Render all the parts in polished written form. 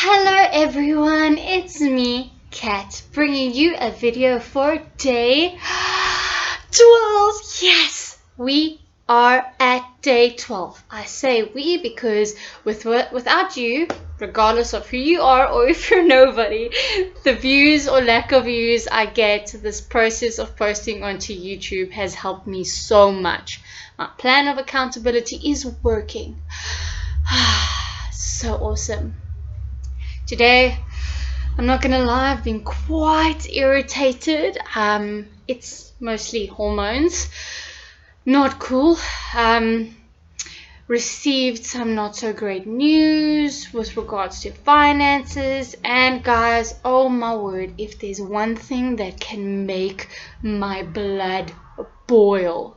Hello everyone, it's me, Kat, bringing you a video for day 12. Yes, we are at day 12. I say we because without you, regardless of who you are or if you're nobody, the views or lack of views I get, this process of posting onto YouTube has helped me so much. My plan of accountability is working. So awesome. Today, I'm not gonna lie, I've been quite irritated. It's mostly hormones. Not cool. Received some not so great news with regards to finances. And guys, oh my word, if there's one thing that can make my blood boil,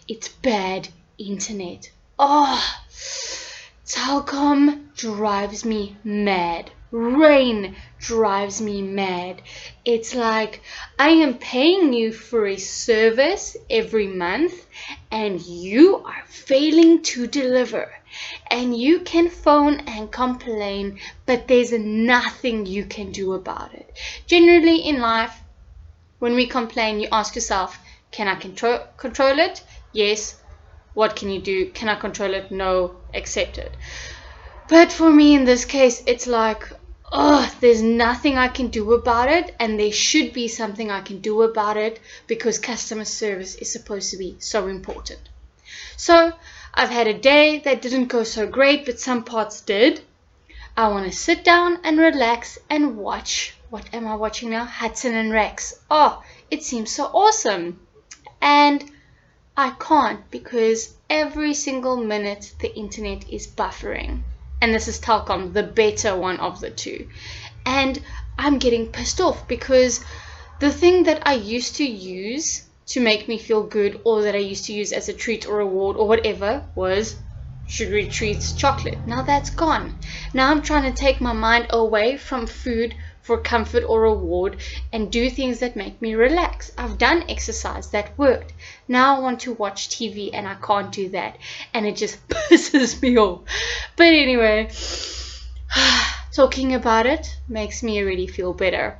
it's bad internet. Oh, Telkom drives me mad. Rain drives me mad. It's like I am paying you for a service every month and you are failing to deliver. And you can phone and complain, but there's nothing you can do about it. Generally in life, when we complain, you ask yourself, can I control it? Yes. What can you do? Can I control it? No. Accept it. But for me in this case, it's like, there's nothing I can do about it, and there should be something I can do about it because customer service is supposed to be so important. So I've had a day that didn't go so great, but some parts did. I want to sit down and relax and watch. What am I watching now? Hudson and Rex. Oh, it seems so awesome. And I can't because every single minute the internet is buffering. And this is Telkom, the better one of the two. And I'm getting pissed off because the thing that I used to use to make me feel good, or that I used to use as a treat or reward or whatever, was sugary treats, chocolate. Now that's gone. Now I'm trying to take my mind away from food for comfort or reward and do things that make me relax. I've done exercise that worked. Now I want to watch TV and I can't do that, and it just pisses me off. But anyway, talking about it makes me already feel better.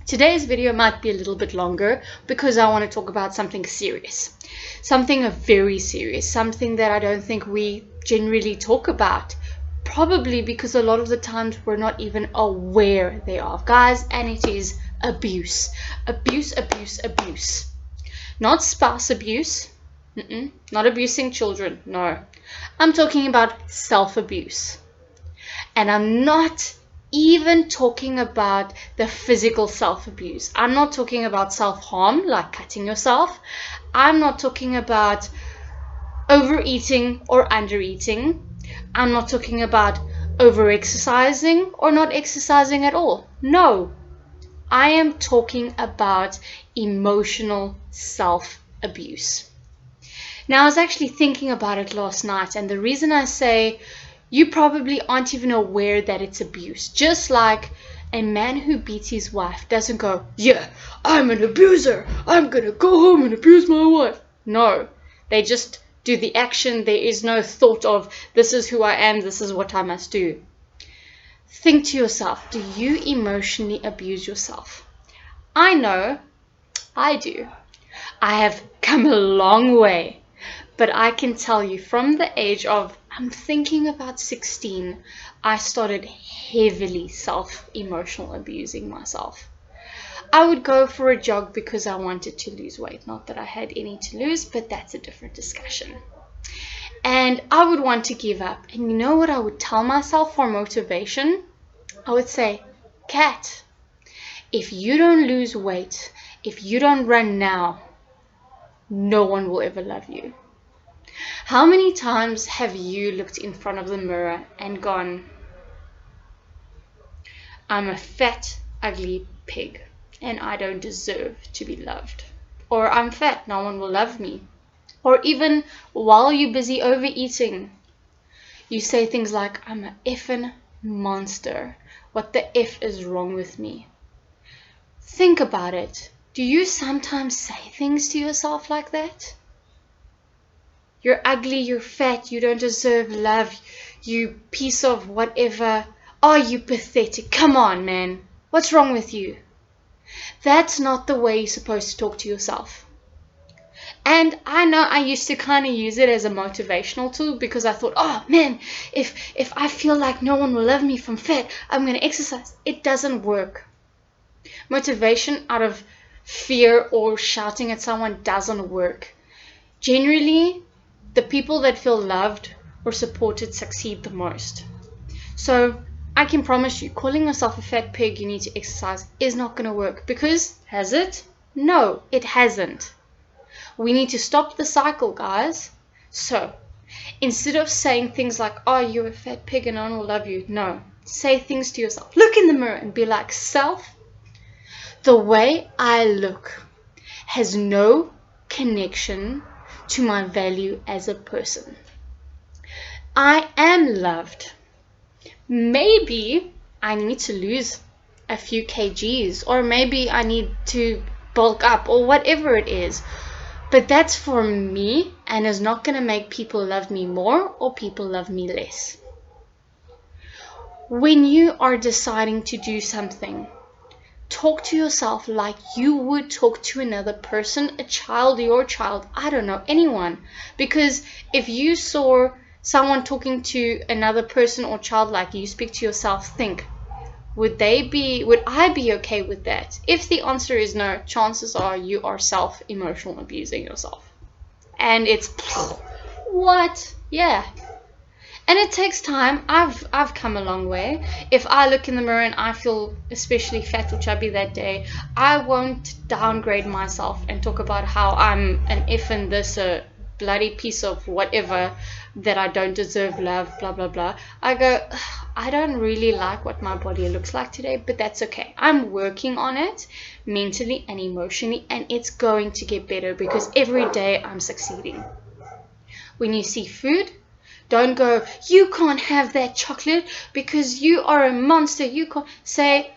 Today's video might be a little bit longer because I want to talk about something serious. Something very serious, something that I don't think we generally talk about. Probably because a lot of the times we're not even aware thereof, guys, and it is abuse. Abuse, abuse, abuse. Not spouse abuse. Not abusing children, no. I'm talking about self-abuse. And I'm not even talking about the physical self-abuse. I'm not talking about self-harm, like cutting yourself. I'm not talking about overeating or undereating. I'm not talking about over-exercising or not exercising at all. No, I am talking about emotional self-abuse. Now, I was actually thinking about it last night, and the reason I say you probably aren't even aware that it's abuse. Just like a man who beats his wife doesn't go, yeah, I'm an abuser. I'm gonna go home and abuse my wife. No, they just do the action. There is no thought of, this is who I am, this is what I must do. Think to yourself, do you emotionally abuse yourself? I know I do. I have come a long way, but I can tell you from the age of, I'm thinking about 16, I started heavily emotional abusing myself. I would go for a jog because I wanted to lose weight. Not that I had any to lose, but that's a different discussion. And I would want to give up. And you know what I would tell myself for motivation? I would say, Kat, if you don't lose weight, if you don't run now, no one will ever love you. How many times have you looked in front of the mirror and gone, I'm a fat, ugly pig, and I don't deserve to be loved? Or I'm fat, no one will love me. Or even while you're busy overeating, you say things like, I'm an effing monster. What the F is wrong with me? Think about it. Do you sometimes say things to yourself like that? You're ugly, you're fat, you don't deserve love, you piece of whatever. "Oh, you pathetic. Come on, man. What's wrong with you?" That's not the way you're supposed to talk to yourself. And I know I used to kind of use it as a motivational tool because I thought, oh man, if I feel like no one will love me from fat, I'm going to exercise. It doesn't work. Motivation out of fear or shouting at someone doesn't work. Generally, the people that feel loved or supported succeed the most. So I can promise you, calling yourself a fat pig, you need to exercise, is not going to work. Because, has it? No, it hasn't. We need to stop the cycle, guys. So, instead of saying things like, oh, you're a fat pig and no one will love you, no. Say things to yourself. Look in the mirror and be like, self, the way I look has no connection to my value as a person. I am loved. Maybe I need to lose a few kgs, or maybe I need to bulk up, or whatever it is. But that's for me and is not going to make people love me more or people love me less. When you are deciding to do something, talk to yourself like you would talk to another person, a child, your child, I don't know, anyone. Because if you saw someone talking to another person or child like you speak to yourself, think, would I be okay with that? If the answer is no, chances are you are self-emotional abusing yourself. And it's, what? Yeah. And it takes time. I've come a long way. If I look in the mirror and I feel especially fat or chubby that day, I won't downgrade myself and talk about how I'm an effing this, a bloody piece of whatever, that I don't deserve love, blah, blah, blah. I go, I don't really like what my body looks like today, but that's okay. I'm working on it mentally and emotionally, and it's going to get better because every day I'm succeeding. When you see food, don't go, you can't have that chocolate because you are a monster. You can't. Say,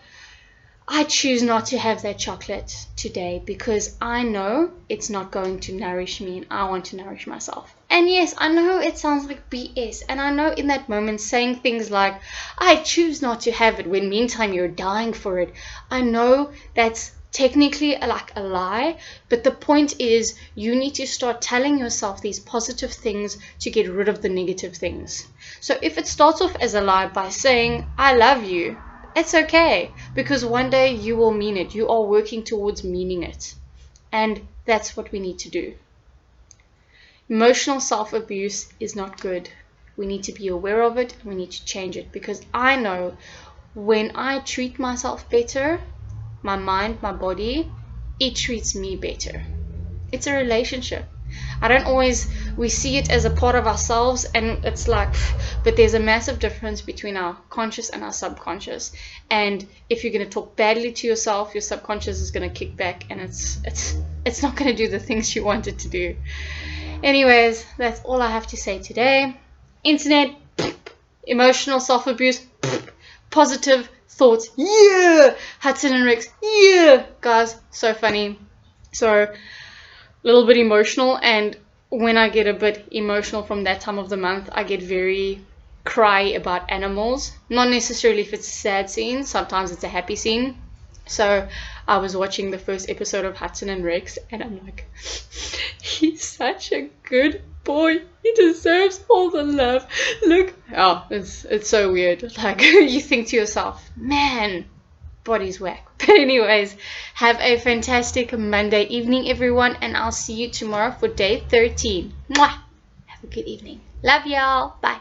I choose not to have that chocolate today because I know it's not going to nourish me and I want to nourish myself. And yes, I know it sounds like BS, and I know in that moment saying things like, I choose not to have it, when meantime you're dying for it. I know that's technically like a lie, but the point is you need to start telling yourself these positive things to get rid of the negative things. So if it starts off as a lie by saying, I love you, it's okay, because one day you will mean it. You are working towards meaning it. And that's what we need to do. Emotional self-abuse is not good. We need to be aware of it and we need to change it, because I know when I treat myself better, my mind, my body, it treats me better. It's a relationship. We see it as a part of ourselves and it's like, but there's a massive difference between our conscious and our subconscious. And if you're going to talk badly to yourself, your subconscious is going to kick back and it's not going to do the things you want it to do. Anyways, that's all I have to say today. Internet, emotional self-abuse, positive thoughts, yeah. Hudson and Rex, yeah. Guys, so funny. So, a little bit emotional, and when I get a bit emotional from that time of the month, I get very cry about animals. Not necessarily if it's a sad scene, sometimes it's a happy scene. So I was watching the first episode of Hudson and Rex, and I'm like, he's such a good boy. He deserves all the love. Look, oh, it's so weird. Like, you think to yourself, man, body's whack. But anyways, have a fantastic Monday evening, everyone, and I'll see you tomorrow for day 13. Mwah! Have a good evening. Love y'all. Bye.